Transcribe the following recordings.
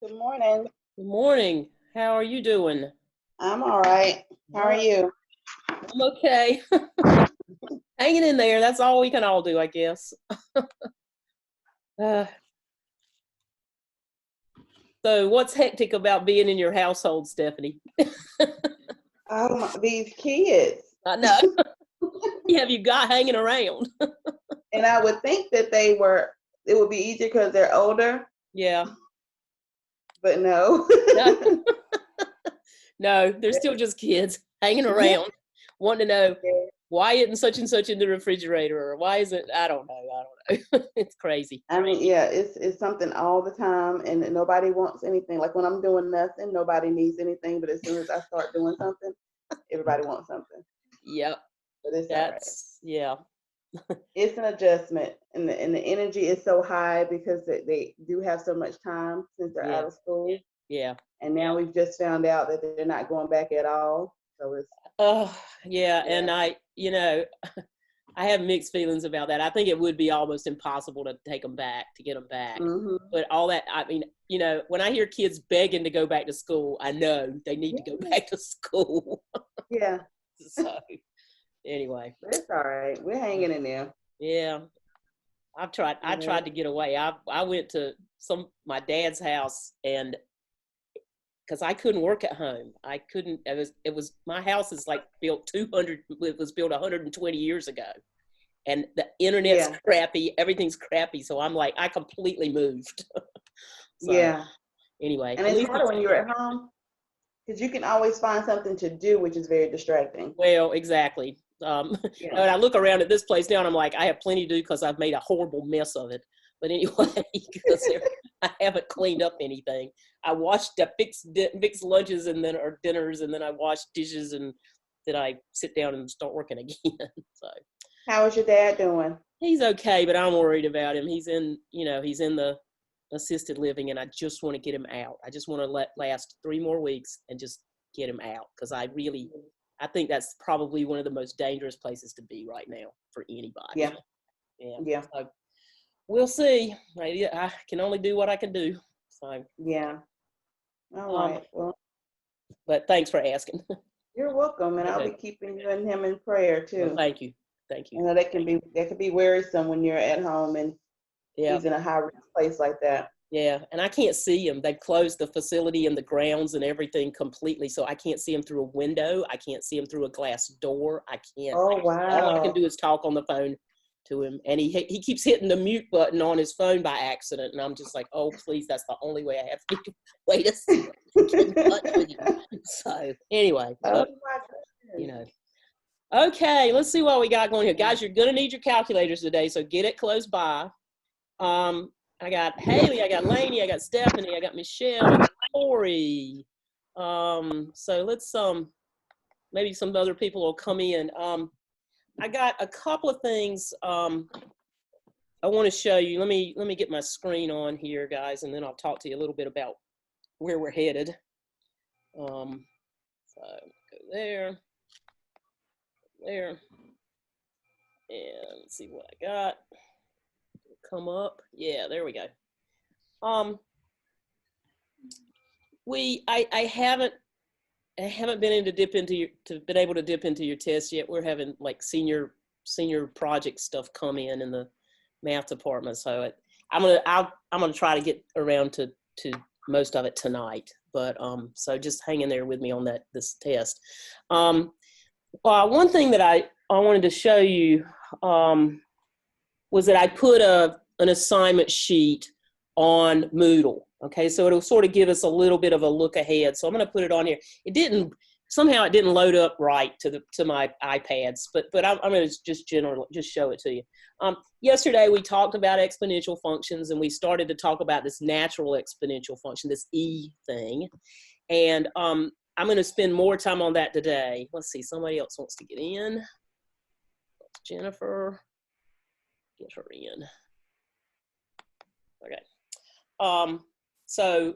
Good morning. Good morning. How are you doing? I'm all right. How are you? I'm okay. Hanging in there. That's all we can all do, I guess. Uh, so what's hectic about being in your household, Stephanie? These kids. I know. Have you got hanging around? And I would think that it would be easier because they're older, Yeah. but no. No, they're still just kids hanging around, wanting to know why isn't such and such in the refrigerator, or why isn't, I don't know. It's crazy. I mean, yeah, it's something all the time, and nobody wants anything. Like when I'm doing nothing, nobody needs anything. But as soon as I start doing something, everybody wants something. Yep. But it's all right. Yeah. It's an adjustment, and the energy is so high because they do have so much time since they're out of school. Yeah. And now we've just found out that they're not going back at all. So it's yeah. And I have mixed feelings about that. I think it would be almost impossible to take them back, to get them back. Mm-hmm. But all that, I mean, when I hear kids begging to go back to school, I know they need to go back to school. Yeah. So anyway. But it's all right. We're hanging in there. Yeah. I tried to get away. I went to my dad's house, and because I couldn't work at home. I couldn't, it was, my house is like it was built 120 years ago. And the internet's crappy, everything's crappy. So I'm like, I completely moved. So, anyway. And it's harder when you're at home, because you can always find something to do, which is very distracting. Well, exactly. When I look around at this place now, and I'm like, I have plenty to do because I've made a horrible mess of it. But anyway, because I haven't cleaned up anything. I fix lunches or dinners, and then I wash dishes, and then I sit down and start working again. So, how is your dad doing? He's okay, but I'm worried about him. He's in the assisted living, and I just want to get him out. I just want to last 3 more weeks and just get him out, because I think that's probably one of the most dangerous places to be right now for anybody. Yeah. So, we'll see. I can only do what I can do. So yeah. All right. Well, but thanks for asking. You're welcome, and I'll be keeping you and him in prayer too. Well, thank you. You know, that can be worrisome when you're at home and he's in a high risk place like that. Yeah, and I can't see him. They've closed the facility and the grounds and everything completely, so I can't see him through a window. I can't see him through a glass door. I can't. Oh, wow. All I can do is talk on the phone to him, and he keeps hitting the mute button on his phone by accident, and I'm just like, oh, please, that's the only way I have to wait to see him. So anyway, okay, let's see what we got going here. Guys, you're going to need your calculators today, so get it close by. I got Haley, I got Lainey, I got Stephanie, I got Michelle, I got Lori. So let's, maybe some other people will come in. I got a couple of things I want to show you. Let me get my screen on here, guys, and then I'll talk to you a little bit about where we're headed. So go there, and let's see what I got. Come up, yeah, there we go. I haven't been able to dip into your test yet. We're having like senior project stuff come in the math department, so I'm gonna try to get around to most of it tonight. But so just hang in there with me on this test. One thing that I wanted to show you was that I put an assignment sheet on Moodle. Okay, so it'll sort of give us a little bit of a look ahead. So I'm going to put it on here. Somehow it didn't load up right to my iPads, but I'm going to just show it to you. Yesterday we talked about exponential functions, and we started to talk about this natural exponential function, this E thing. And I'm going to spend more time on that today. Let's see, somebody else wants to get in. Jennifer, get her in. Okay. So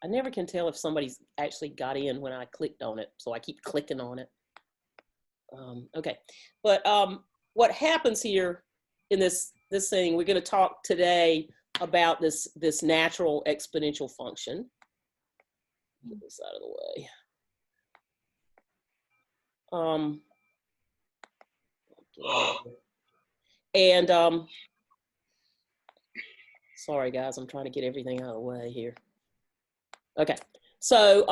I never can tell if somebody's actually got in when I clicked on it, so I keep clicking on it. Okay, but what happens here in this thing, we're going to talk today about this natural exponential function. Get this out of the way. Sorry guys, I'm trying to get everything out of the way here. Okay, so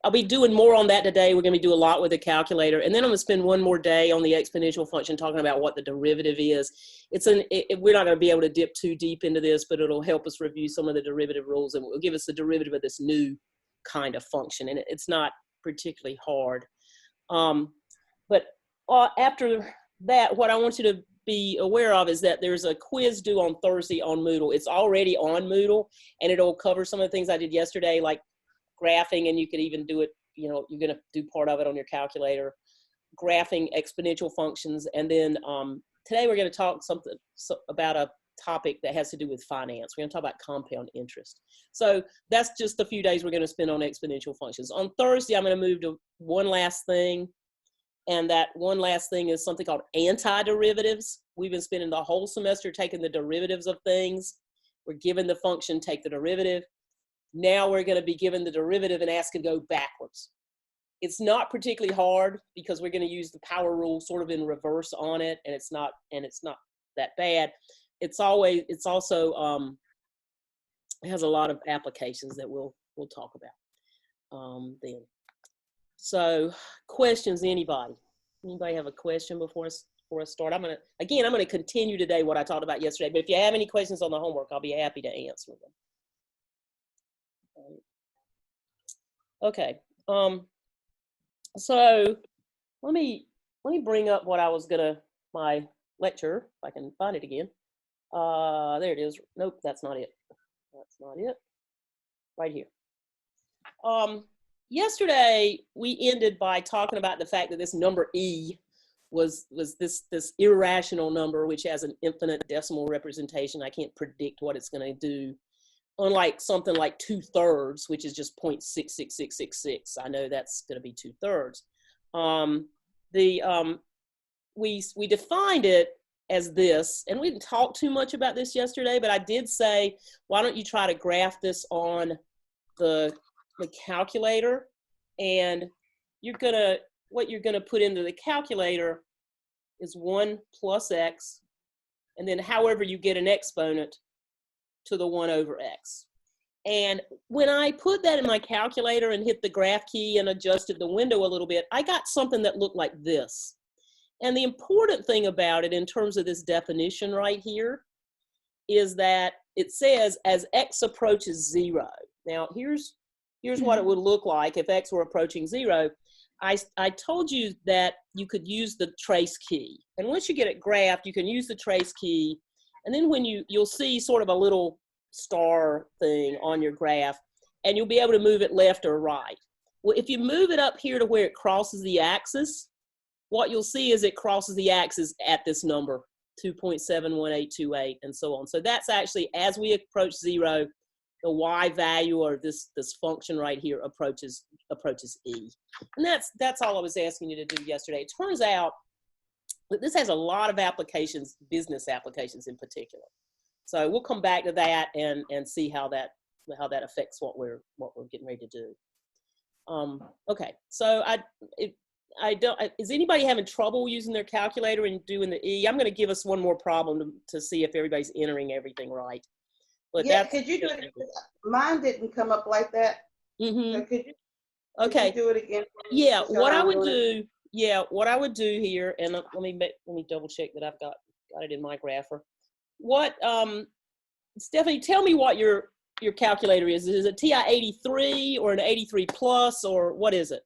I'll be doing more on that today. We're going to do a lot with the calculator, and then I'm going to spend one more day on the exponential function talking about what the derivative is. We're not going to be able to dip too deep into this, but it'll help us review some of the derivative rules, and it will give us the derivative of this new kind of function, and it's not particularly hard. But after that, what I want you to be aware of is that there's a quiz due on Thursday on Moodle. It's already on Moodle, and it'll cover some of the things I did yesterday, like graphing, and you could even do it, you're going to do part of it on your calculator, graphing exponential functions. And then today we're going to talk about a topic that has to do with finance. We're going to talk about compound interest. So that's just a few days we're going to spend on exponential functions. On Thursday, I'm going to move to one last thing. And that one last thing is something called antiderivatives. We've been spending the whole semester taking the derivatives of things. We're given the function, take the derivative. Now we're going to be given the derivative and asked to go backwards. It's not particularly hard because we're going to use the power rule sort of in reverse on it, and it's not that bad. It also has a lot of applications that we'll talk about then. So questions, anybody have a question before I start? I'm going to continue today what I talked about yesterday, but if you have any questions on the homework, I'll be happy to answer them. Okay. So let me bring up what I was my lecture, if I can find it again. There it is. Nope, that's not it. That's not it. Right here. Yesterday we ended by talking about the fact that this number E was this irrational number which has an infinite decimal representation. I can't predict what it's going to do. Unlike something like 2/3, which is just 0.66666. I know that's going to be 2/3. We defined it as this, and we didn't talk too much about this yesterday, but I did say, why don't you try to graph this on the calculator, and what you're gonna put into the calculator is 1 plus x, and then however you get an exponent to the 1 over x. And when I put that in my calculator and hit the graph key and adjusted the window a little bit, I got something that looked like this. And the important thing about it in terms of this definition right here is that it says as x approaches 0. Now here's what it would look like if x were approaching 0. I told you that you could use the trace key. And once you get it graphed, you can use the trace key. And then when you'll see sort of a little star thing on your graph, and you'll be able to move it left or right. Well, if you move it up here to where it crosses the axis, what you'll see is it crosses the axis at this number, 2.71828, and so on. So that's actually, as we approach 0, the y value, or this function right here, approaches E. And that's all I was asking you to do yesterday. It turns out that this has a lot of applications, business applications in particular. So we'll come back to that and see how that affects what we're getting ready to do. Okay, so is anybody having trouble using their calculator and doing the E? I'm going to give us one more problem to see if everybody's entering everything right. But yeah, could you do it? Mine didn't come up like that. Mm-hmm. So could you okay. Do it again? Yeah, what I would do. Yeah, what I would do here, and let me double check that I've got it in my grapher. What, Stephanie, tell me what your calculator is. Is it TI-83 or an 83 plus, or what is it?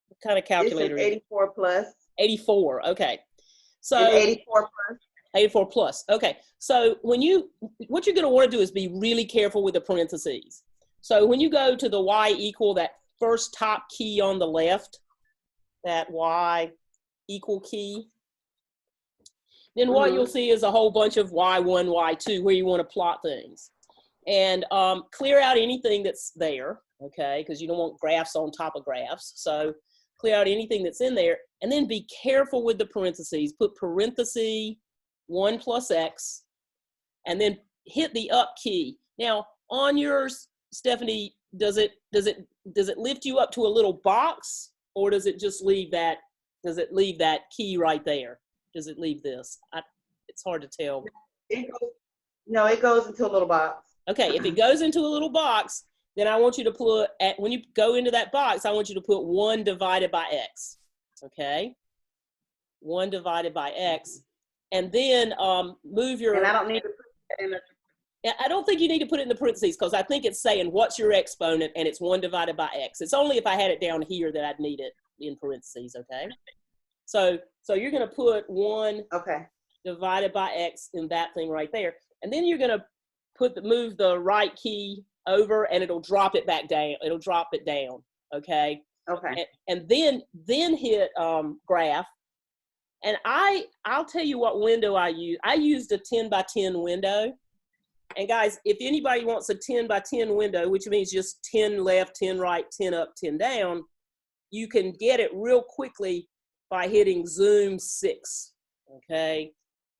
What kind of calculator? It's an 84 plus. 84. Okay. So it's 84 plus. 84 plus. Okay. So what you're going to want to do is be really careful with the parentheses. So when you go to the y equal, that first top key on the left, that y equal key, then what you'll see is a whole bunch of y1, y2, where you want to plot things. And clear out anything that's there, okay, because you don't want graphs on top of graphs. So clear out anything that's in there, and then be careful with the parentheses. Put parenthesis 1 plus x, and then hit the up key. Now on yours, Stephanie, does it lift you up to a little box, or does it just leave that? Does it leave that key right there? Does it leave this? It's hard to tell. No, it goes into a little box. Okay, if it goes into a little box, then I want you to put, when you go into that box, I want you to put 1 divided by x. Okay, 1 divided by x, and then move your. And I don't need to put that in the. I don't think you need to put it in the parentheses, because I think it's saying what's your exponent, and it's 1 divided by x. It's only if I had it down here that I'd need it in parentheses. Okay, so you're going to put 1 divided by x in that thing right there, and then you're going to move the right key over, and it'll drop it back down. It'll drop it down. Okay. Okay. And then hit graph. And I'll tell you what window I use. I used a 10 by 10 window. And guys, if anybody wants a 10 by 10 window, which means just 10 left, 10 right, 10 up, 10 down, you can get it real quickly by hitting zoom 6. Okay.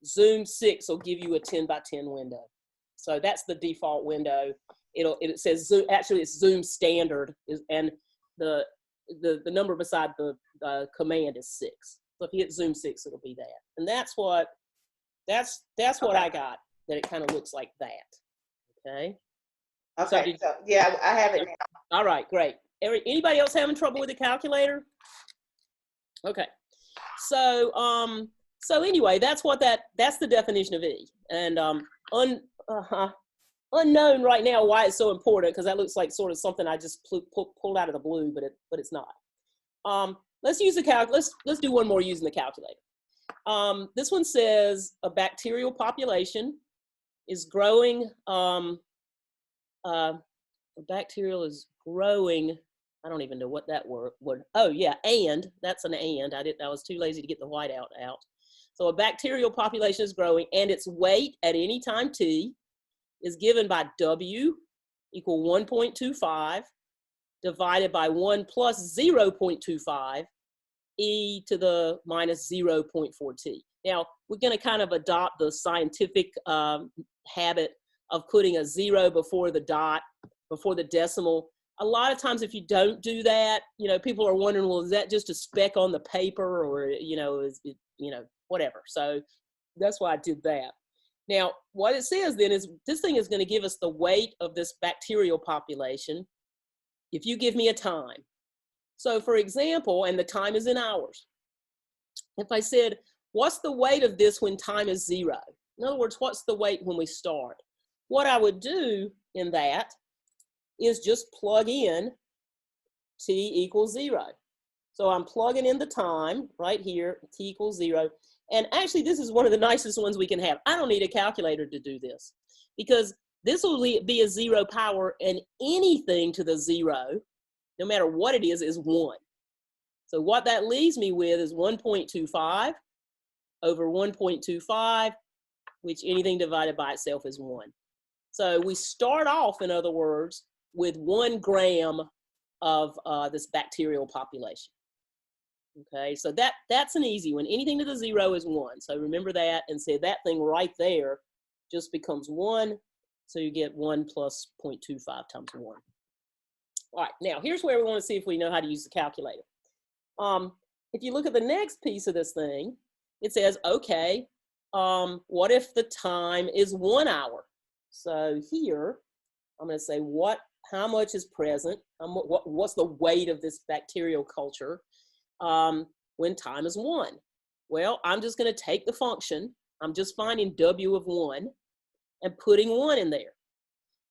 Zoom 6 will give you a 10 by 10 window. So that's the default window. It says zoom, actually it's zoom standard, and the number beside the command is 6. So if you hit zoom 6, it'll be that. And that's what I got, that it kind of looks like that. Okay. Okay. So yeah, I have it now. All right, great. Anybody else having trouble with the calculator? Okay. So anyway, that's the definition of E. And unknown right now why it's so important, because that looks like sort of something I just pulled out of the blue, but it's not. Let's use the let's do one more using the calculator. This one says a bacterial population is growing. A bacterial is growing. I don't even know what that word. Oh yeah, and that's an and. I was too lazy to get the whiteout out. So a bacterial population is growing, and its weight at any time t is given by W equal 1.25 divided by 1 plus 0.25 e to the minus 0.4t. Now, we're going to kind of adopt the scientific habit of putting a 0 before the dot, before the decimal. A lot of times if you don't do that, people are wondering, well, is that just a speck on the paper, or, is it, whatever. So that's why I did that. Now, what it says then is this thing is going to give us the weight of this bacterial population if you give me a time. So for example, and the time is in hours. If I said, what's the weight of this when time is 0? In other words, what's the weight when we start? What I would do in that is just plug in t equals 0. So I'm plugging in the time right here, t equals 0. And actually, this is one of the nicest ones we can have. I don't need a calculator to do this, because this will be a 0 power, and anything to the 0, no matter what it is 1. So what that leaves me with is 1.25 over 1.25, which anything divided by itself is 1. So we start off, in other words, with 1 gram of this bacterial population. Okay, so that's an easy one. Anything to the 0 is 1. So remember that, and say that thing right there just becomes 1. So you get 1 plus 0.25 times 1. All right, now here's where we want to see if we know how to use the calculator. If you look at the next piece of this thing, it says, okay, what if the time is 1 hour? So here, I'm going to say how much is present? What's the weight of this bacterial culture when time is 1? Well, I'm just going to take the function. I'm just finding W of 1 and putting 1 in there.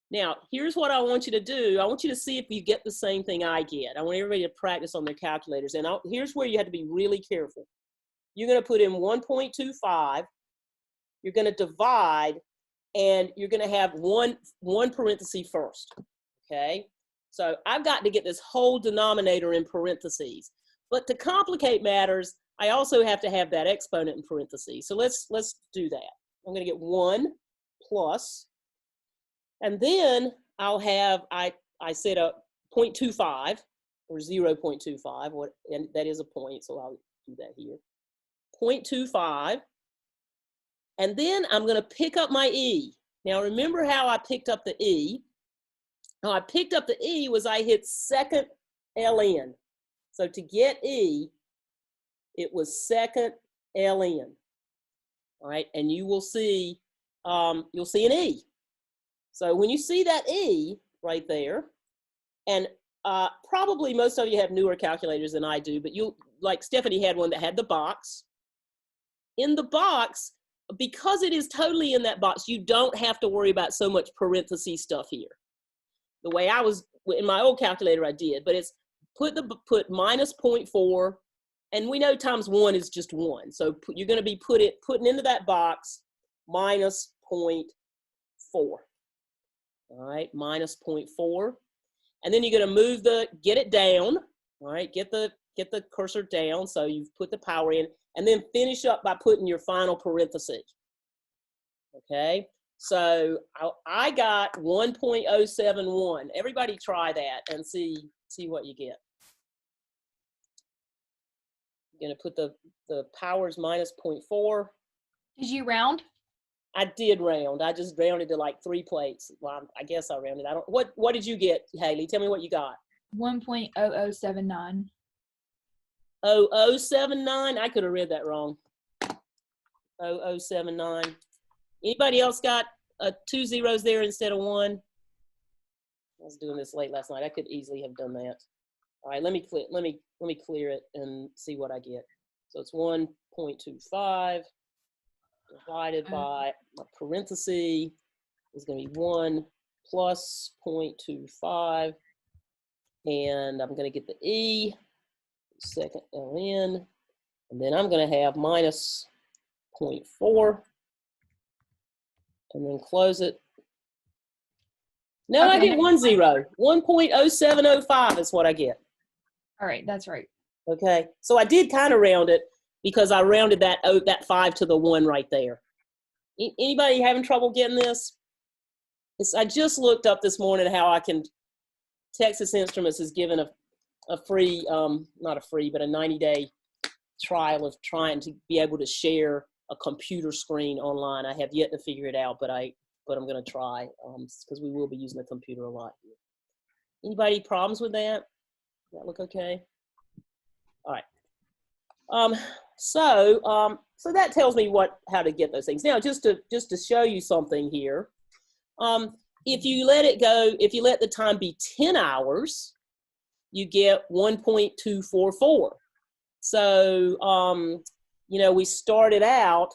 Now, here's what I want you to do. I want you to see if you get the same thing I get. I want everybody to practice on their calculators. And here's where you have to be really careful. You're going to put in 1.25. You're going to divide, and you're going to have one parenthesis first. Okay? So I've got to get this whole denominator in parentheses. But to complicate matters, I also have to have that exponent in parentheses. So let's do that. I'm going to get 1 plus, and then I'll have, I set up 0.25 or 0.25, and that is a point, so I'll do that here. 0.25 And then I'm going to pick up my E. Now remember how I picked up the E. How I picked up the E was I hit second ln. So to get E, it was second ln. All right, and you will see, you'll see an E. So when you see that E right there, and probably most of you have newer calculators than I do, but you, like Stephanie had one that had the box. In the box, because it is totally in that box, you don't have to worry about so much parentheses stuff here. The way I was, in my old calculator I did, but it's put minus 0.4, and we know times 1 is just 1. So you're going to be putting into that box minus 0.4. All right, minus 0.4. And then you're going to move get it down. All right, get the cursor down. So you've put the power in, and then finish up by putting your final parenthesis. Okay, so I got 1.071. Everybody try that and see what you get. You're going to put the powers minus 0.4. Did you round? I did round. I just rounded to like 3 plates. Well, I guess I rounded. What did you get, Haley? Tell me what you got. 1.0079. 0079? I could have read that wrong. 0079. Anybody else got 2 zeros there instead of 1? I was doing this late last night. I could easily have done that. All right, let me clear it and see what I get. So it's 1.25 divided by my parenthesis is going to be 1 plus 0.25, and I'm going to get the E, second ln, and then I'm going to have minus 0.4, and then close it. No, okay. I get 1 0. 1.0705 is what I get. All right, that's right. Okay, so I did kind of round it because I rounded that 5 to the 1 right there. Anybody having trouble getting this? I just looked up this morning how I can, Texas Instruments has given a free, not a free, but a 90-day trial of trying to be able to share a computer screen online. I have yet to figure it out, but I'm going to try because we will be using the computer a lot here. Anybody problems with that? Does that look okay? All right. So that tells me how to get those things. Now, just to show you something here, if you let it go, if you let the time be 10 hours, you get 1.244. So, you know, we started out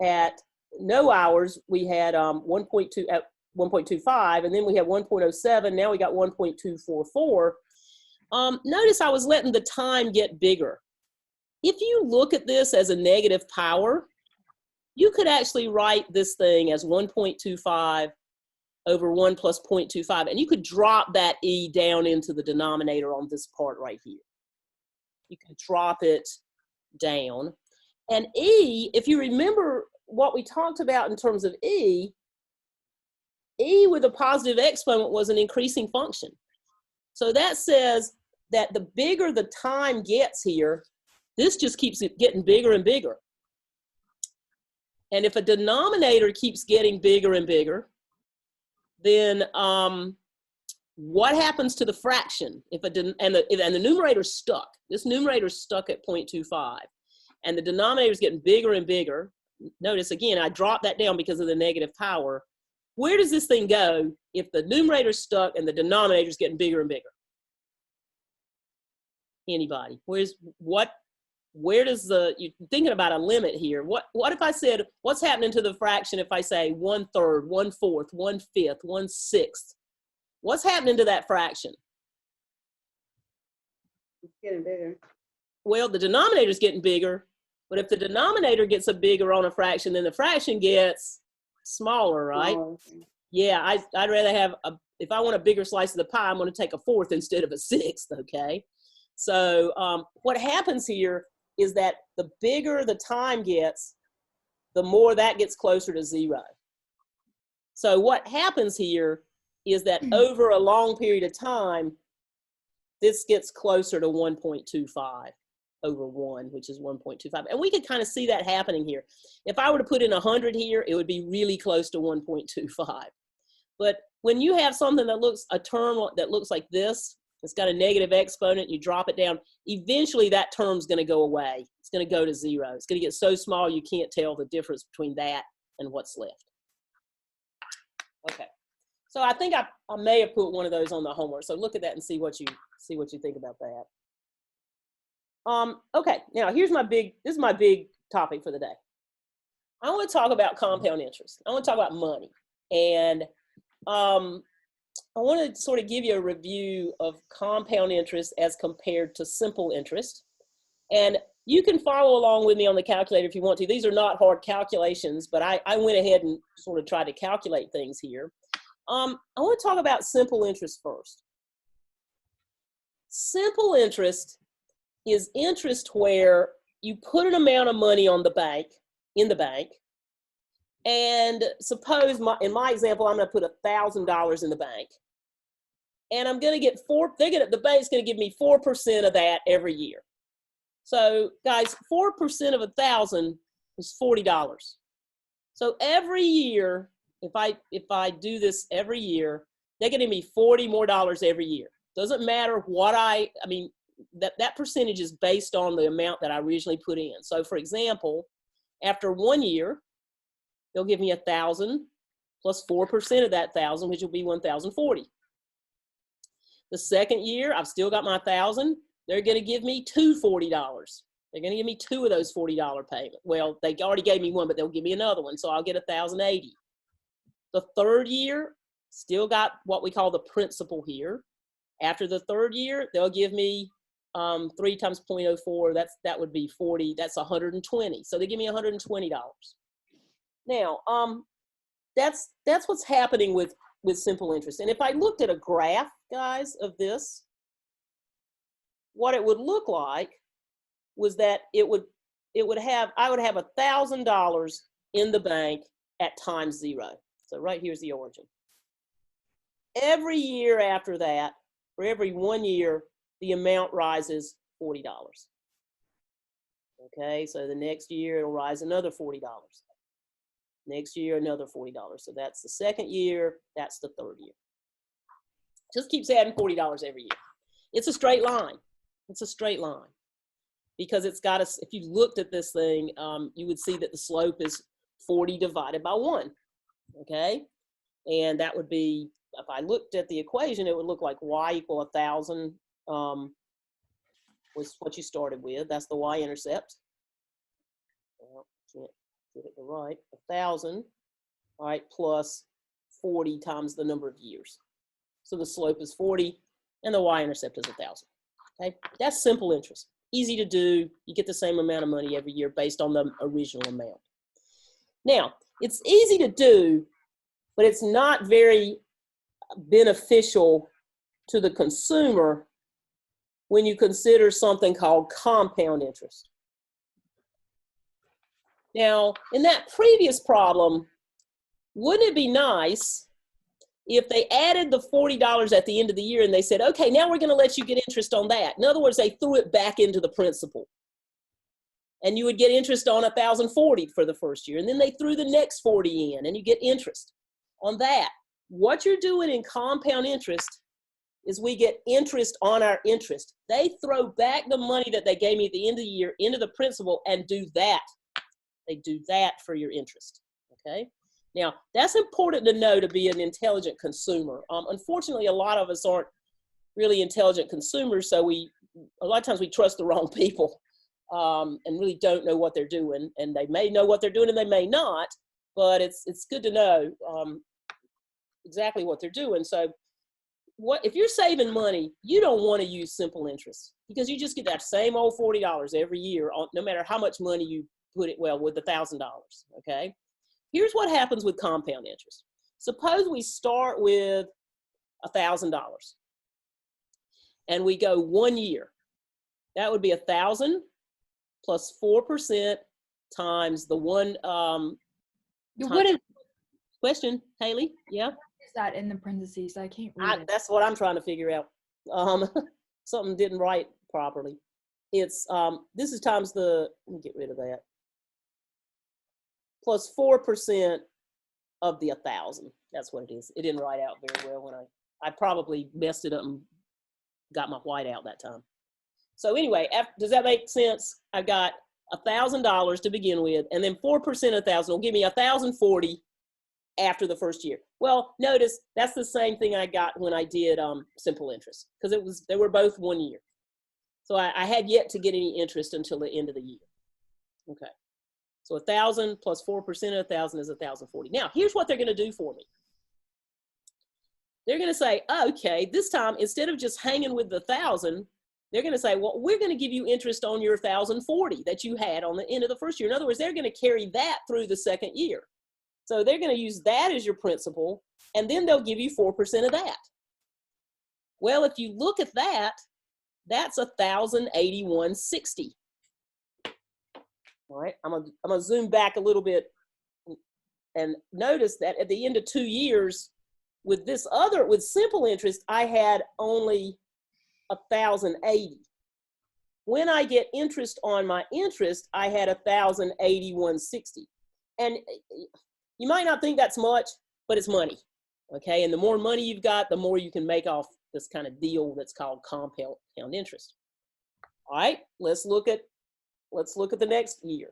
at no hours, we had 1.25, and then we had 1.07, now we got 1.244. Notice I was letting the time get bigger. If you look at this as a negative power, you could actually write this thing as 1.25 over 1 plus 0.25, and you could drop that E down into the denominator on this part right here. You can drop it down. And E, if you remember what we talked about in terms of E with a positive exponent was an increasing function. So that says that the bigger the time gets here, this just keeps it getting bigger and bigger. And if a denominator keeps getting bigger and bigger, then what happens to the fraction? And the numerator's stuck. This numerator's stuck at 0.25, and the denominator's getting bigger and bigger. Notice again, I dropped that down because of the negative power. Where does this thing go if the numerator's stuck and the denominator's getting bigger and bigger? Anybody? Where does you're thinking about a limit here. What if I said, what's happening to the fraction if I say 1/3, 1/4, 1/5, 1/6? What's happening to that fraction? It's getting bigger. Well, the denominator's getting bigger, but if the denominator gets a bigger on a fraction, then the fraction gets smaller, right? Smaller. Yeah, I'd rather have, if I want a bigger slice of the pie, I'm going to take a 1/4 instead of a 1/6, okay? So what happens here is that the bigger the time gets, the more that gets closer to 0. So what happens here is that over a long period of time, this gets closer to 1.25. over 1, which is 1.25. And we could kind of see that happening here. If I were to put in 100 here, it would be really close to 1.25. But when you have something that looks, a term that looks like this, it's got a negative exponent, you drop it down, eventually that term's going to go away. It's going to go to 0. It's going to get so small you can't tell the difference between that and what's left. Okay. So I think I may have put one of those on the homework. So look at that and see what you think about that. Okay, now here's this is my big topic for the day. I want to talk about compound interest. I want to talk about money. And I want to sort of give you a review of compound interest as compared to simple interest. And you can follow along with me on the calculator if you want to. These are not hard calculations, but I went ahead and sort of tried to calculate things here. I want to talk about simple interest first. Simple interest is interest where you put an amount of money in the bank, and suppose in my example, I'm going to put $1,000 in the bank, and I'm going to get the bank's going to give me 4% of that every year. So guys, 4% of 1,000 is $40. So every year, if I do this every year, they're going to give me $40 more every year. Doesn't matter what I mean, that percentage is based on the amount that I originally put in. So for example, after 1 year, they'll give me 1,000 plus 4% of that 1,000, which will be 1,040. The second year, I've still got my 1,000. They're going to give me $2 $40. They're going to give me 2 of those $40 payment. Well, they already gave me one, but they'll give me another one. So I'll get 1,080. The third year, still got what we call the principal here. After the third year, they'll give me 3 times 0.04. That would be 40. That's 120. So they give me $120. Now, that's what's happening with simple interest. And if I looked at a graph, guys, of this, what it would look like was that I would have $1,000 in the bank at time 0. So right here's the origin. Every year after that, for every 1 year, the amount rises $40. Okay, so the next year it'll rise another $40. Next year, another $40. So that's the second year, that's the third year. Just keeps adding $40 every year. It's a straight line. It's a straight line. Because it's got if you looked at this thing, you would see that the slope is 40 divided by 1. Okay? And that would be, if I looked at the equation, it would look like y equal 1,000 was what you started with. That's the y-intercept. Well, can't get it to right. 1,000, all right, plus 40 times the number of years. So the slope is 40, and the y-intercept is 1,000. Okay, that's simple interest. Easy to do. You get the same amount of money every year based on the original amount. Now, it's easy to do, but it's not very beneficial to the consumer when you consider something called compound interest. Now, in that previous problem, wouldn't it be nice if they added the $40 at the end of the year and they said, okay, now we're going to let you get interest on that. In other words, they threw it back into the principal. And you would get interest on 1,040 for the first year. And then they threw the next 40 in and you get interest on that. What you're doing in compound interest is we get interest on our interest. They throw back the money that they gave me at the end of the year into the principal and do that. They do that for your interest, okay? Now, that's important to know to be an intelligent consumer. Unfortunately, a lot of us aren't really intelligent consumers, so a lot of times we trust the wrong people and really don't know what they're doing. And they may know what they're doing and they may not, but it's good to know exactly what they're doing. So if you're saving money, you don't want to use simple interest because you just get that same old $40 every year, no matter how much money you put it, well, with $1,000, okay? Here's what happens with compound interest. Suppose we start with $1,000 and we go 1 year. That would be 1,000 plus 4% times the one. What is Question, Haley? Yeah? that in the parentheses? I can't read it. That's what I'm trying to figure out. Something didn't write properly. it's, this is times the, let me get rid of that, plus 4% of the 1,000. That's what it is. It didn't write out very well when I probably messed it up and got my white out that time. So anyway, does that make sense? I've got $1,000 to begin with, and then 4% of 1,000 will give me 1,040 after the first year. Well, notice that's the same thing I got when I did simple interest, because they were both 1 year. So I had yet to get any interest until the end of the year. Okay. So 1,000 plus 4% of 1,000 is 1,040. Now, here's what they're going to do for me. They're going to say, okay, this time, instead of just hanging with the 1,000, they're going to say, well, we're going to give you interest on your 1,040 that you had on the end of the first year. In other words, they're going to carry that through the second year. So they're going to use that as your principal, and then they'll give you 4% of that. Well, if you look at that, that's 1,081.60. All right, I'm gonna zoom back a little bit and notice that at the end of 2 years, with simple interest, I had only 1,080. When I get interest on my interest, I had 1,081.60. And you might not think that's much, but it's money, okay? And the more money you've got, the more you can make off this kind of deal that's called compound interest. All right, let's look at the next year.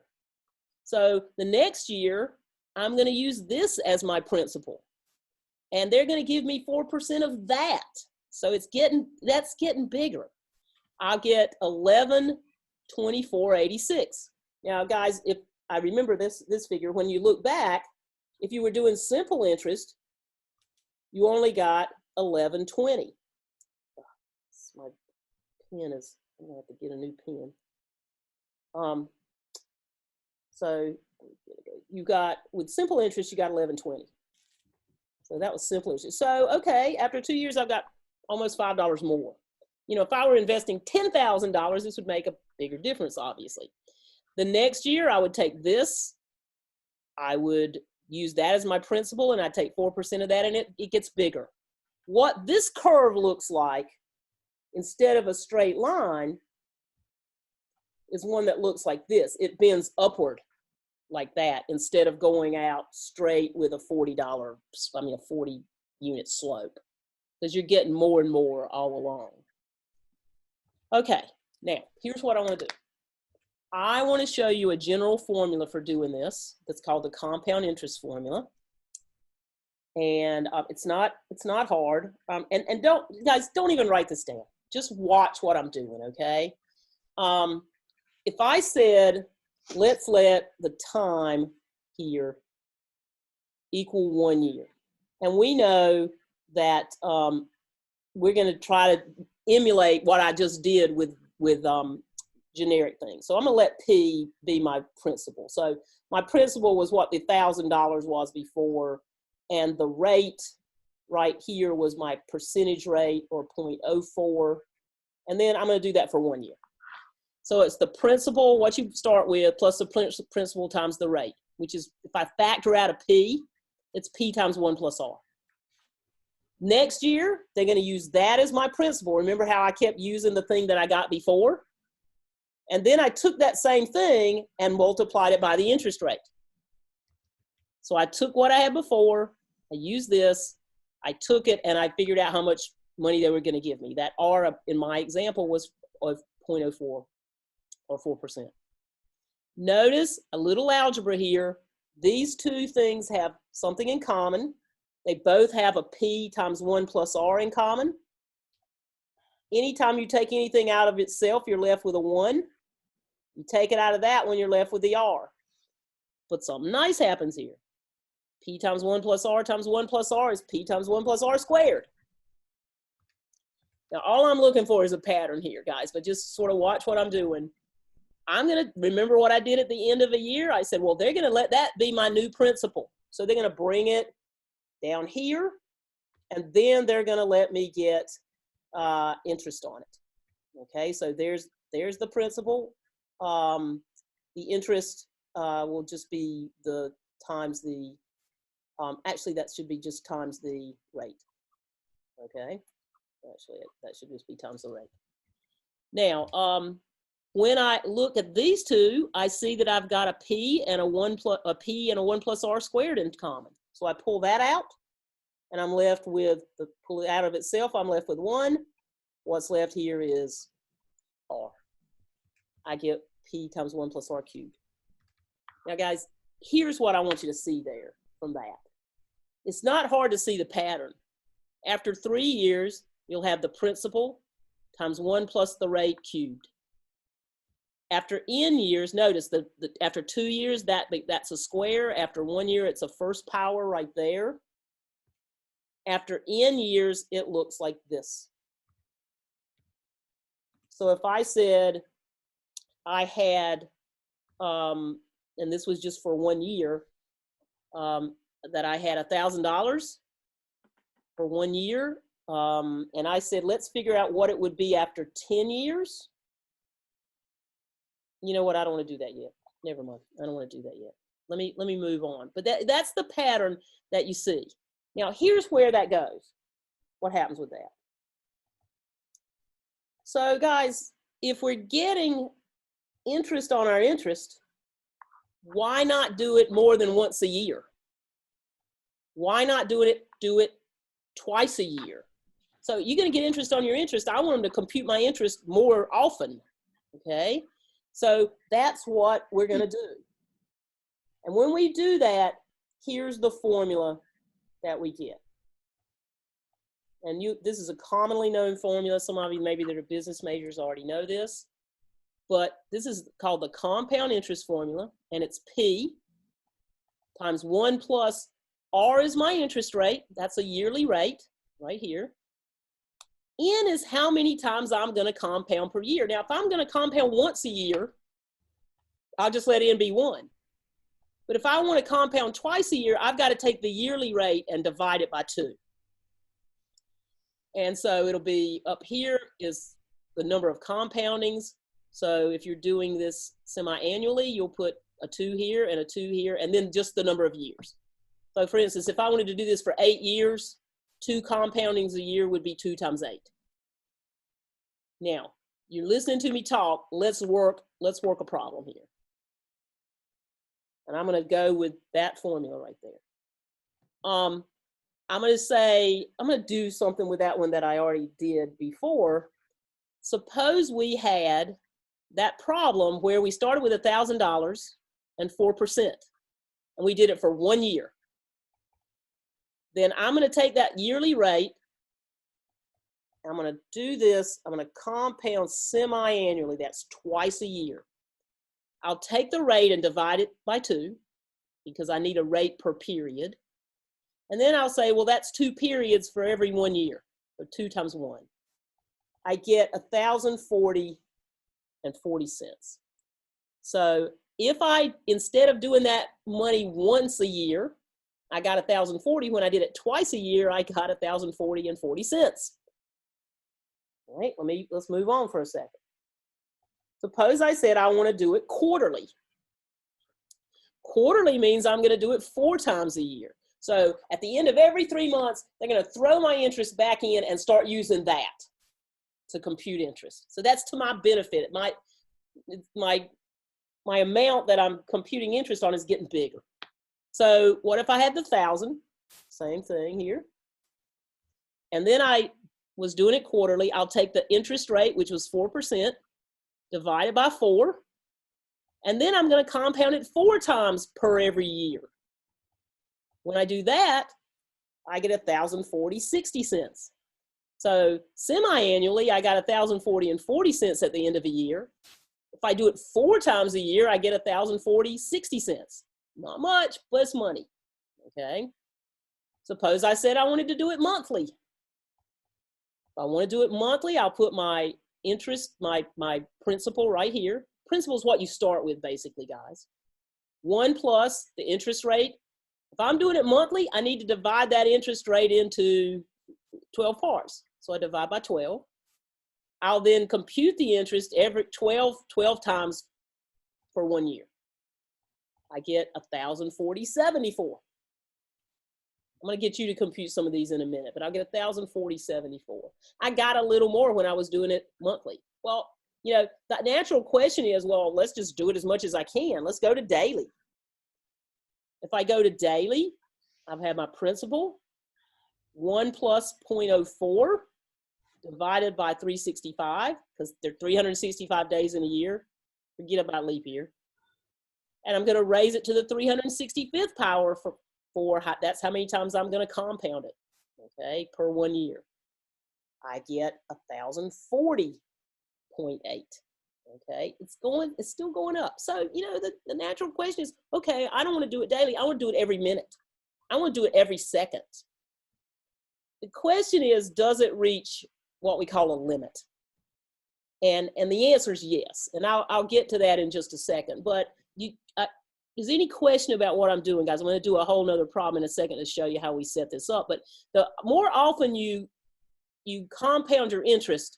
So the next year, I'm going to use this as my principal, and they're going to give me 4% of that. So that's getting bigger. I'll get 1124.86. Now, guys, if I remember this figure, when you look back, if you were doing simple interest, you only got 1120. My pen is, I'm gonna have to get a new pen. So you got, with simple interest, you got 1120. So that was simple interest. So, okay, after 2 years, I've got almost $5 more. You know, if I were investing $10,000, this would make a bigger difference, obviously. The next year, I would take this, I would use that as my principal, and I'd take 4% of that, and it gets bigger. What this curve looks like, instead of a straight line, is one that looks like this. It bends upward like that, instead of going out straight with a 40 unit slope, because you're getting more and more all along. Okay, now here's what I want to do. I want to show you a general formula for doing this that's called the compound interest formula. And it's not hard. And don't even write this down. Just watch what I'm doing, okay? If I said, let's let the time here equal 1 year. And we know that we're going to try to emulate what I just did with generic things. So I'm going to let P be my principal. So my principal was what the $1,000 was before, and the rate right here was my percentage rate, or 0.04. And then I'm going to do that for 1 year. So it's the principal, what you start with, plus the principal times the rate, which is, if I factor out a P, it's P times 1 plus R. Next year, they're going to use that as my principal. Remember how I kept using the thing that I got before? And then I took that same thing and multiplied it by the interest rate. So I took what I had before, I used this, I took it, and I figured out how much money they were going to give me. That R in my example was of 0.04 or 4%. Notice a little algebra here. These two things have something in common. They both have a P times 1 plus R in common. Anytime you take anything out of itself, you're left with a 1. You take it out of that one, you're left with the R. But something nice happens here. P times 1 plus R times 1 plus R is P times 1 plus R squared. Now, all I'm looking for is a pattern here, guys, but just sort of watch what I'm doing. I'm going to remember what I did at the end of a year. I said, well, they're going to let that be my new principal. So they're going to bring it down here, and then they're going to let me get interest on it. Okay, so there's the principal. The interest will just be the times the, actually that should be just times the rate. Okay, actually that should just be times the rate. Now, when I look at these two, I see that I've got a p and a 1 plus r squared in common. So I pull that out, and I'm left with, pull it out of itself, I'm left with 1. What's left here is r. I get p times 1 plus r cubed. Now, guys, here's what I want you to see there from that. It's not hard to see the pattern. After 3 years, you'll have the principal times 1 plus the rate cubed. After n years, notice that after 2 years, that's a square. After 1 year, it's a first power right there. After n years, it looks like this. So if I said I had, and this was just for 1 year, that I had $1,000 for 1 year, and I said, let's figure out what it would be after 10 years. You know what? I don't want to do that yet. Never mind. I don't want to do that yet. Let me move on. But that's the pattern that you see. Now, here's where that goes. What happens with that? So, guys, if we're getting interest on our interest, why not do it more than once a year? Why not do it twice a year? So you're going to get interest on your interest. I want them to compute my interest more often, okay? So that's what we're going to do. And when we do that, here's the formula that we get. And this is a commonly known formula. Some of you maybe that are business majors already know this. But this is called the compound interest formula, and it's P times 1 plus R is my interest rate. That's a yearly rate right here. N is how many times I'm going to compound per year. Now, if I'm going to compound once a year, I'll just let N be 1. But if I want to compound twice a year, I've got to take the yearly rate and divide it by 2. And so it'll be up here is the number of compoundings. So if you're doing this semi-annually, you'll put a 2 here and a 2 here, and then just the number of years. So for instance, if I wanted to do this for 8 years, 2 compoundings a year would be 2 times 8. Now, you're listening to me talk. Let's work a problem here. And I'm going to go with that formula right there. I'm going to do something with that one that I already did before. Suppose we had that problem where we started with $1,000 and 4%, and we did it for 1 year. Then I'm going to take that yearly rate. I'm going to do this. I'm going to compound semi-annually. That's twice a year. I'll take the rate and divide it by 2 because I need a rate per period. And then I'll say, well, that's 2 periods for every 1 year. So 2 times 1. I get $1,040.40. So if I, instead of doing that money once a year, I got $1,040. When I did it twice a year, I got $1,040.40. All right, let's move on for a second. Suppose I said I want to do it quarterly. Quarterly means I'm going to do it 4 times a year. So at the end of every 3 months, they're going to throw my interest back in and start using that to compute interest. So that's to my benefit. My amount that I'm computing interest on is getting bigger. So what if I had the 1,000? Same thing here. And then I was doing it quarterly. I'll take the interest rate, which was 4%, divide it by 4. And then I'm going to compound it 4 times per every year. When I do that, I get $1,040.60. So semi-annually, I got $1,040.40 at the end of a year. If I do it 4 times a year, I get $1,040.60. Not much, but it's money, okay? Suppose I said I wanted to do it monthly. If I want to do it monthly, I'll put my interest, my principal right here. Principal is what you start with, basically, guys. 1 plus the interest rate. If I'm doing it monthly, I need to divide that interest rate into 12 parts. So I divide by 12. I'll then compute the interest every 12 times for 1 year. I get $1,040.74. I'm going to get you to compute some of these in a minute, but I'll get $1,040.74. I got a little more when I was doing it monthly. Well, you know, the natural question is, well, let's just do it as much as I can. Let's go to daily. If I go to daily, I've had my principal, 1 plus 0.04 divided by 365, because there are 365 days in a year. Forget about leap year. And I'm going to raise it to the 365th power for that's how many times I'm going to compound it, okay, per 1 year. I get 1,040.8. Okay, it's still going up. So, you know, the natural question is, okay, I don't want to do it daily. I want to do it every minute. I want to do it every second. The question is, does it reach what we call a limit? And the answer is yes. And I'll get to that in just a second. But is any question about what I'm doing, guys? I'm going to do a whole nother problem in a second to show you how we set this up. But the more often you compound your interest,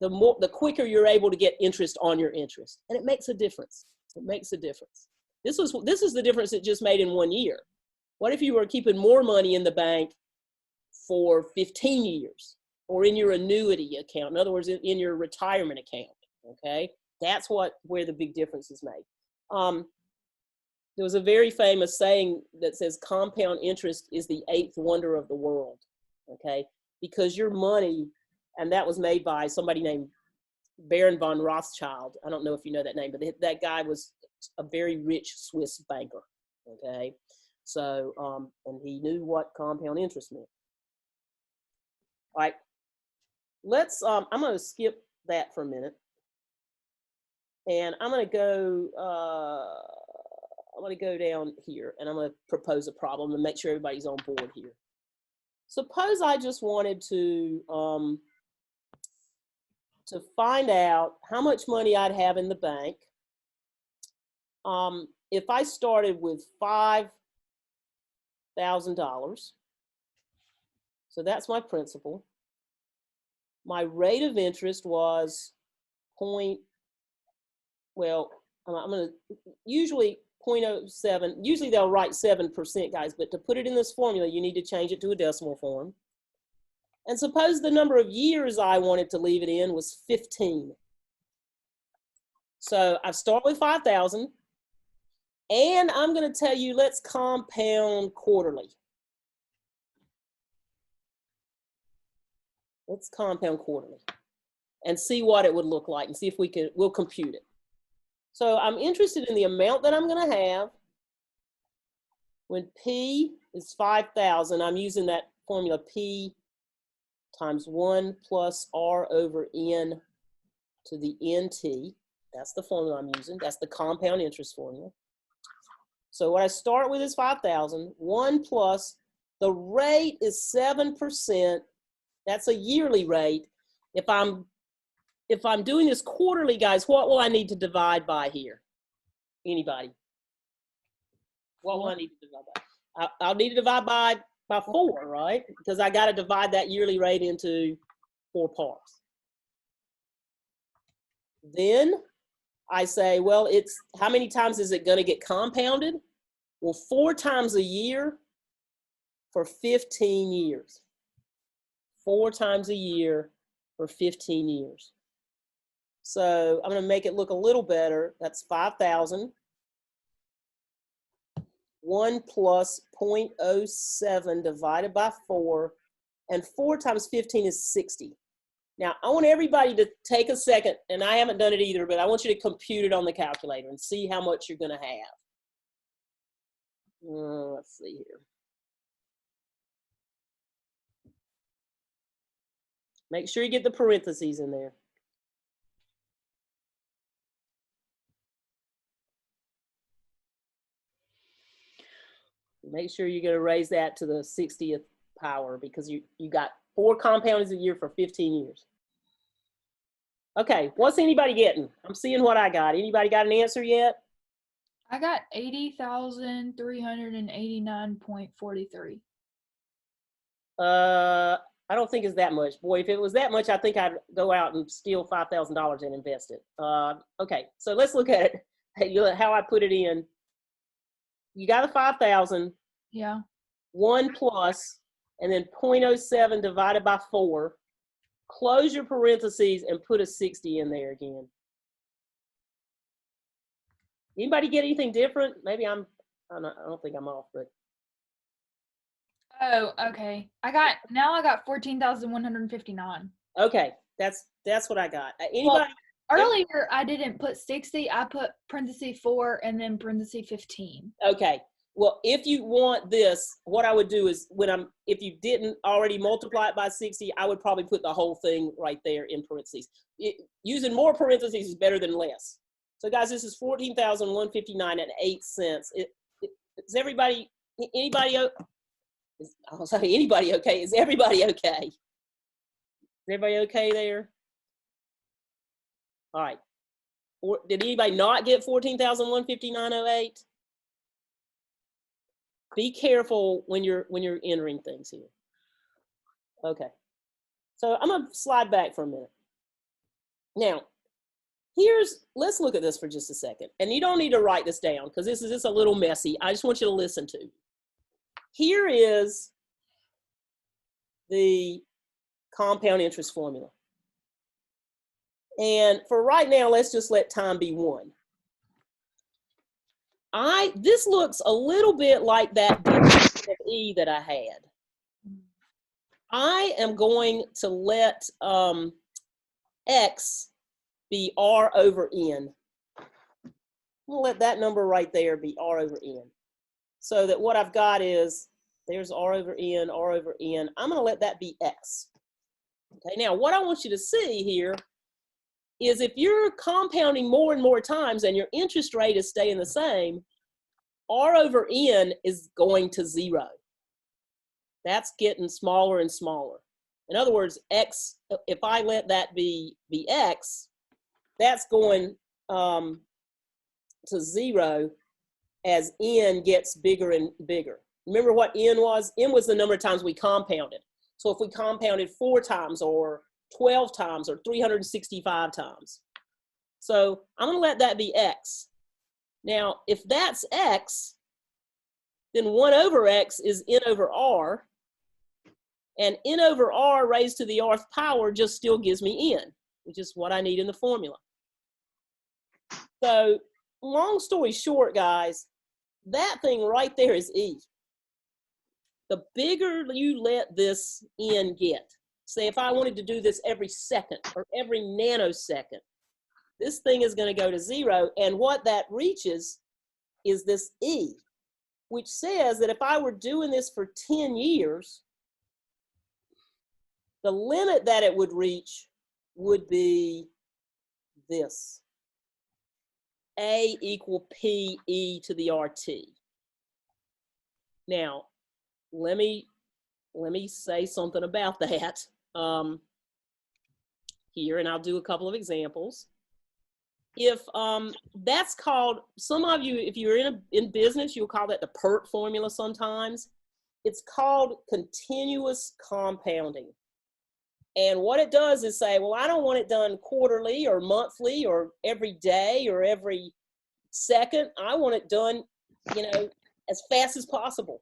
the quicker you're able to get interest on your interest. And it makes a difference. It makes a difference. This is the difference it just made in 1 year. What if you were keeping more money in the bank for 15 years or in your annuity account? In other words, in your retirement account, okay? That's where the big difference is made. There was a very famous saying that says compound interest is the 8th wonder of the world, okay? Because your money, and that was made by somebody named Baron von Rothschild. I don't know if you know that name, but that guy was a very rich Swiss banker, okay? So, and he knew what compound interest meant. All right, I'm going to skip that for a minute. And I'm going to go down here, and I'm going to propose a problem to make sure everybody's on board here. Suppose I just wanted to find out how much money I'd have in the bank if I started with $5,000. So that's my principal. My rate of interest was usually 0.07. Usually they'll write 7%, guys, but to put it in this formula, you need to change it to a decimal form. And suppose the number of years I wanted to leave it in was 15. So I start with 5,000, and I'm going to tell you, let's compound quarterly. Let's compound quarterly and see what it would look like and see if we'll compute it. So I'm interested in the amount that I'm going to have when P is 5,000. I'm using that formula P times 1 plus R over N to the NT. That's the formula I'm using. That's the compound interest formula. So what I start with is 5,000. 1 plus, the rate is 7%. That's a yearly rate. If I'm doing this quarterly, guys, what will I need to divide by here? Anybody? What will I need to divide by? I'll need to divide by 4, right? Because I got to divide that yearly rate into 4 parts. Then I say, well, how many times is it going to get compounded? Well, 4 times a year for 15 years. 4 times a year for 15 years. So I'm going to make it look a little better. That's 5,000. 1 plus 0.07 divided by 4. And 4 times 15 is 60. Now, I want everybody to take a second, and I haven't done it either, but I want you to compute it on the calculator and see how much you're going to have. Let's see here. Make sure you get the parentheses in there. Make sure you're going to raise that to the 60th power because you got 4 compounds a year for 15 years. Okay, what's anybody getting? I'm seeing what I got. Anybody got an answer yet? I got 80,389.43. I don't think it's that much. Boy, if it was that much, I think I'd go out and steal $5,000 and invest it. Okay, so let's look at it. How I put it in. You got a 5,000. Yeah. 1 plus, and then 0.07 divided by 4. Close your parentheses and put a 60 in there again. Anybody get anything different? Maybe I don't think I'm off, but. Oh, okay. I got 14,159. Okay, that's what I got. Anybody? Well, earlier I didn't put 60. I put parenthesis 4 and then parenthesis 15. Okay. Well, if you want this, what I would do is if you didn't already multiply it by 60, I would probably put the whole thing right there in parentheses. Using more parentheses is better than less. So guys, this is 14,159 and 8 cents. Is anybody okay? Is everybody okay? Is everybody okay there? All right. Did anybody not get 14,159.08? Be careful when you're entering things here. Okay. So I'm gonna slide back for a minute. Now, let's look at this for just a second. And you don't need to write this down because this is just a little messy. I just want you to listen to. Here is the compound interest formula. And for right now, let's just let time be 1. This looks a little bit like that of E that I had. I am going to let X be R over N. I'm gonna let that number right there be R over N. So that what I've got is, there's R over N, R over N. I'm gonna let that be X. Okay, now what I want you to see here is if you're compounding more and more times and your interest rate is staying the same, R over N is going to 0. That's getting smaller and smaller. In other words, X, if I let that be X, that's going to 0 as N gets bigger and bigger. Remember what N was? N was the number of times we compounded. So if we compounded 4 times or 12 times or 365 times. So I'm gonna let that be X. Now, if that's X, then 1 over X is N over R, and N over R raised to the rth power just still gives me N, which is what I need in the formula. So long story short, guys, that thing right there is E. The bigger you let this N get, say if I wanted to do this every second or every nanosecond, this thing is going to go to 0, and what that reaches is this E, which says that if I were doing this for 10 years, the limit that it would reach would be this. A equal P E to the RT. Now, let me say something about that here, and I'll do a couple of examples. If that's called, some of you, if you're in business, you'll call that the PERT formula sometimes. It's called continuous compounding. And what it does is say, well, I don't want it done quarterly or monthly or every day or every second. I want it done, as fast as possible.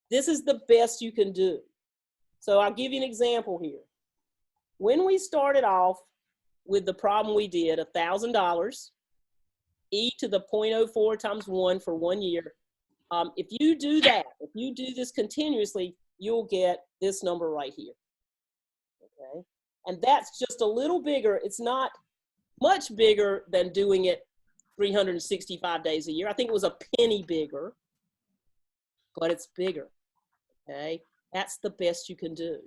This is the best you can do. So I'll give you an example here. When we started off with the problem we did, $1,000, E to the 0.04 times 1 for 1 year. If you do that, if you do this continuously, you'll get this number right here. Okay, and that's just a little bigger. It's not much bigger than doing it 365 days a year. I think it was a penny bigger, but it's bigger. Okay, that's the best you can do.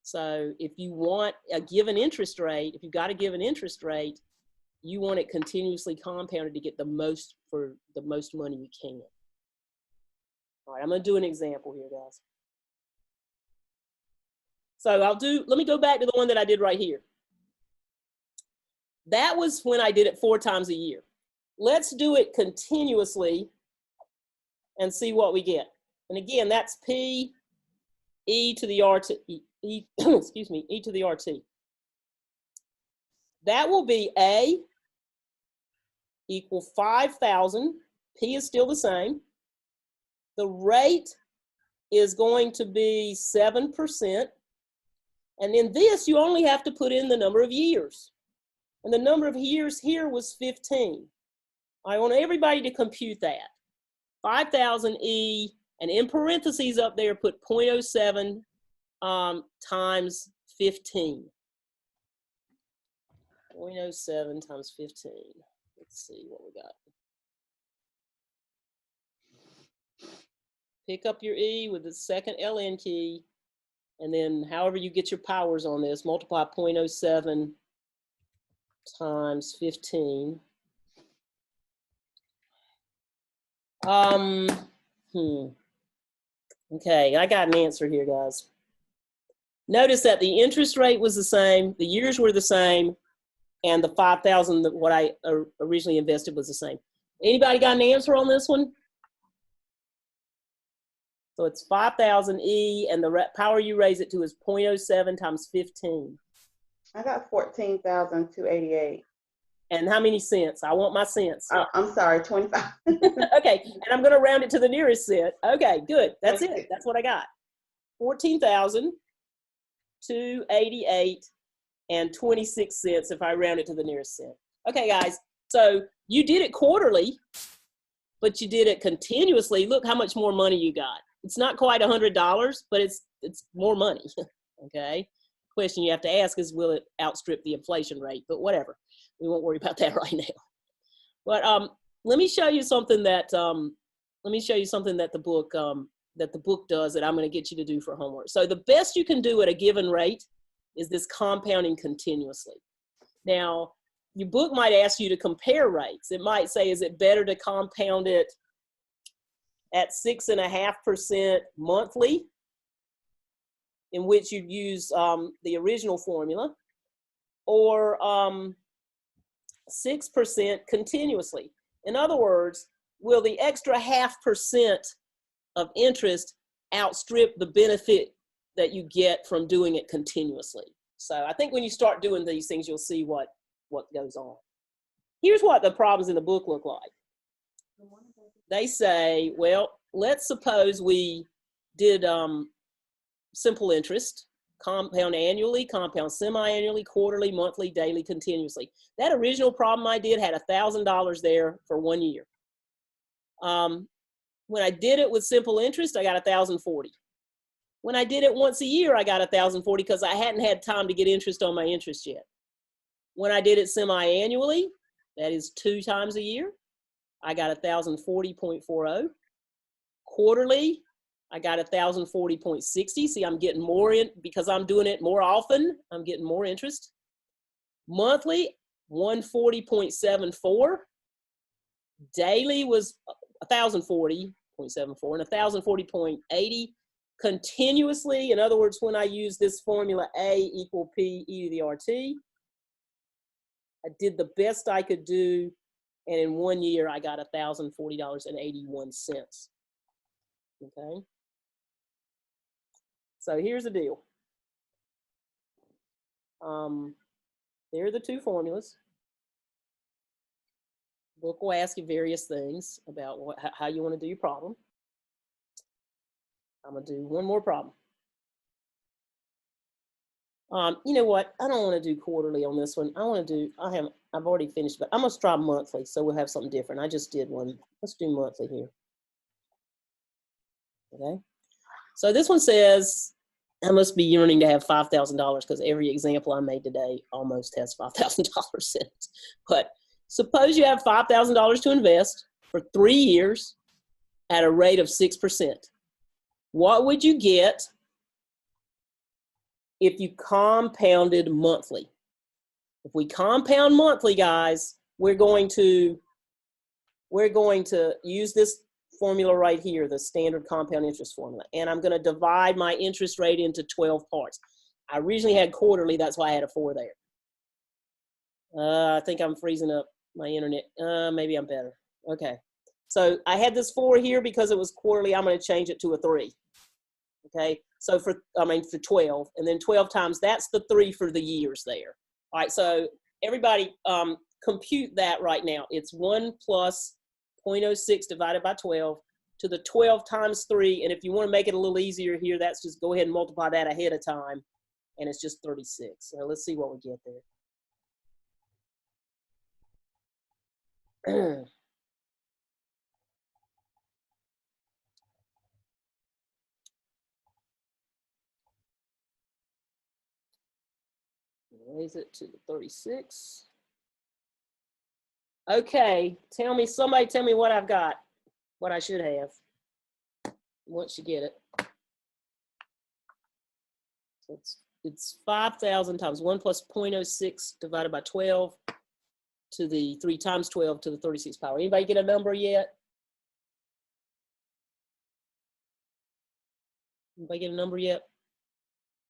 So if you want a given interest rate, if you've got a given interest rate, you want it continuously compounded to get the most for the most money you can. All right, I'm going to do an example here, guys. So let me go back to the one that I did right here. That was when I did it 4 times a year. Let's do it continuously and see what we get. And again, that's P E to the RT, excuse me, E to the RT. That will be A equal 5,000. P is still the same. The rate is going to be 7%. And in this, you only have to put in the number of years. And the number of years here was 15. I want everybody to compute that. 5,000 E, and in parentheses up there, put 0.07 times 15. 0.07 times 15. Let's see what we got. Pick up your E with the second ln key, and then however you get your powers on this, multiply 0.07 times 15. Okay, I got an answer here, guys. Notice that the interest rate was the same, the years were the same, and the 5,000 that what I originally invested was the same. Anybody got an answer on this one? So it's 5,000 E, and the power you raise it to is 0.07 times 15. I got 14,288. And how many cents? I want my cents. I'm sorry, 25. Okay, and I'm going to round it to the nearest cent. Okay, good. That's it. That's what I got. 14,288 and 26 cents if I round it to the nearest cent. Okay, guys. So you did it quarterly, but you did it continuously. Look how much more money you got. It's not quite $100, but it's more money. Okay. Question you have to ask is, will it outstrip the inflation rate? But whatever. We won't worry about that right now. But let me show you something that the book does that I'm going to get you to do for homework. So the best you can do at a given rate is this compounding continuously. Now, your book might ask you to compare rates. It might say, is it better to compound it at 6.5% monthly, in which you'd use the original formula, or 6% continuously? In other words, will the extra 0.5% of interest outstrip the benefit that you get from doing it continuously? So I think when you start doing these things, you'll see what goes on. Here's what the problems in the book look like. They say, well, let's suppose we did simple interest, compound annually, compound semi-annually, quarterly, monthly, daily, continuously. That original problem I did had $1,000 there for 1 year. When I did it with simple interest, I got 1,040. When I did it once a year, I got 1,040 because I hadn't had time to get interest on my interest yet. When I did it semi-annually, that is 2 times a year, I got 1,040.40. Quarterly, I got 1,040.60. See, I'm getting more in because I'm doing it more often. I'm getting more interest. Monthly, 140.74. Daily was 1,040.74 and 1,040.80. Continuously, in other words, when I use this formula A equal P e to the RT, I did the best I could do, and in 1 year I got $1,040.81. Okay. So here's the deal. There are the two formulas. The book will ask you various things about how you want to do your problem. I'm going to do one more problem. You know what? I don't want to do quarterly on this one. I've already finished, but I'm going to try monthly, so we'll have something different. I just did one. Let's do monthly here. Okay. So this one says, I must be yearning to have $5,000 because every example I made today almost has $5,000 in it. But suppose you have $5,000 to invest for 3 years at a rate of 6%. What would you get if you compounded monthly? If we compound monthly, guys, we're going to use this formula right here, the standard compound interest formula. And I'm going to divide my interest rate into 12 parts. I originally had quarterly, that's why I had a 4 there. I think I'm freezing up my internet. Maybe I'm better. Okay. So I had this 4 here because it was quarterly. I'm going to change it to a 3. Okay. So for 12, and then 12 times, that's the 3 for the years there. All right. So everybody compute that right now. It's 1 plus 0.06 divided by 12 to the 12 times 3. And if you want to make it a little easier here, that's just go ahead and multiply that ahead of time. And it's just 36. So let's see what we get there. Raise it to the 36. Okay, somebody tell me what I've got, what I should have. Once you get it. So it's 5,000 times 1 plus 0.06 divided by 12 to the 3 times 12 to the 36 power. Anybody get a number yet? Anybody get a number yet?